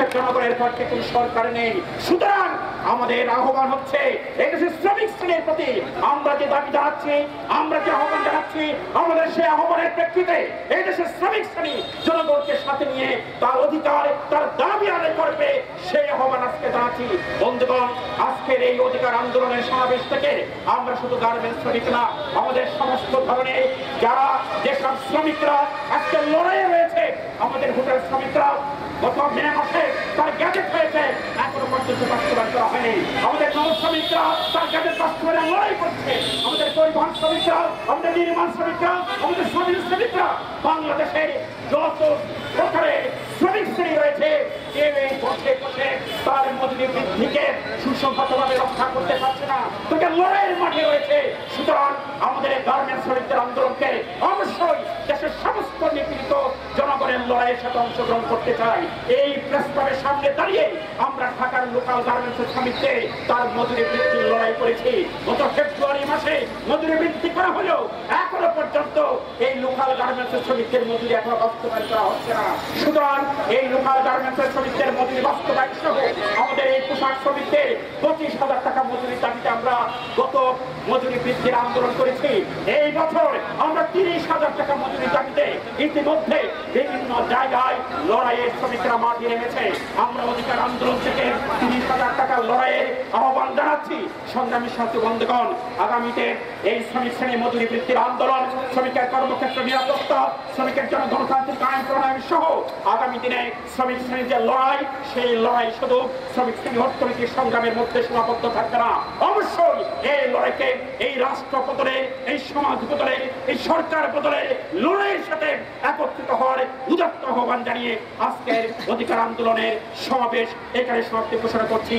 দেশের জনগণের পক্ষে কোন সরকার নেই। সুতরাং আমাদের আহ্বান হচ্ছে এই দেশের শ্রমিক শ্রেণীর প্রতি আমরা যে দাবি জানাচ্ছি, আমরা যে আহ্বান জানাচ্ছি, আমাদের সেই আহ্বানের প্রেক্ষিতে এই দেশের শ্রমিক শ্রেণী জনগণকে সাথে নিয়ে তার অধিকার, তার দাবি আদায় করবে, সেই আহ্বান আজকে জানাচ্ছি। বন্ধুগণ, আজকের এই অধিকার আন্দোলনের সমাবেশ থেকে আমরা শুধু গার্মেন্টস শ্রমিক না, আমাদের সমস্ত ধরনের যারা যেসব শ্রমিকরা আজকে লড়াইয়ে রয়েছে, আমাদের হোটেল শ্রমিকরা গত মে মাসে তার গ্যাজেট হয়েছে, এখনো পর্যন্ত বাস্তবায়ন করা হয়নি। আমাদের নৌ শ্রমিকরা তার গ্যাজেট বাস্তবায়নে লড়াই করছে। আমাদের পরিবহন শ্রমিকরা, আমাদের নির্মাণ শ্রমিকরা, আমাদের শ্রমিক শ্রমিকরা, বাংলাদেশের যত প্রকারের শ্রমিক শ্রেণী রয়েছে, কেউ এই বসে বসে তার মজুরি বৃদ্ধিকে সুসংহতভাবে রক্ষা করতে পারছে না, তাকে লড়াইয়ের মাঠে রয়েছে। সুতরাং আমাদের এই গার্মেন্টস শ্রমিকদের আন্দোলনকে অবশ্যই দেশের সমস্ত নিপীড়িত জনগণের লড়াইয়ের সাথে অংশগ্রহণ করতে চাই। এই প্রস্তাবের সামনে দাঁড়িয়ে আমরা ঢাকার লোকাল গার্মেন্টস শ্রমিককে তার মজুরি বৃদ্ধির লড়াই করেছি। গত ফেব্রুয়ারি মাসে মজুরি বৃদ্ধি করা হলেও এখনো পর্যন্ত এই লোকাল গার্মেন্টস শ্রমিকদের মজুরি এখনো বাস্তবায়ন করা হচ্ছে না। সুতরাং এই লোকাল গার্মেন্টস শ্রমিকদের মজুরি বাস্তবায়ন সহ আমাদের এই পোশাক শ্রমিকদের 25,000 টাকা মজুরির দাবিতে আমরা গত মজুরি বৃদ্ধির আন্দোলন করেছি। এই বছর আমরা 30,000 টাকা মজুরির দাবিতে ইতিমধ্যে বিভিন্ন জায়গায় লড়াইয়ের শ্রমিকরা মাঠে নেমেছে। আমরা অধিকার আন্দোলন থেকে 30,000 টাকার লড়াইয়ের আহ্বান জানাচ্ছি। সংগ্রামী সাথী বন্ধুগণ, আগামীতে এই শ্রমিক শ্রেণী মজুরি বৃদ্ধির আন্দোলন, শ্রমিকের কর্মক্ষেত্র নিরাপত্তা, শ্রমিকের জন্য গণতান্ত্রিক আইন প্রণয়ন সহ আগামী দিনে শ্রমিক শ্রেণীর যে লড়াই, সেই লড়াই শুধু শ্রমিক শ্রেণী অর্থনৈতিক সংগ্রামের মধ্যে সীমাবদ্ধ থাকবে না। অবশ্যই এই লড়াইকে এই রাষ্ট্র বদলের, এই সমাজ বদলের, এই সরকার বদলের লড়াইয়ের সাথে একত্রিত হওয়ার উদাত্ত আহ্বান জানিয়ে আজকের অধিকার আন্দোলনের সমাবেশ এখানে সমাপ্তি ঘোষণা করছি।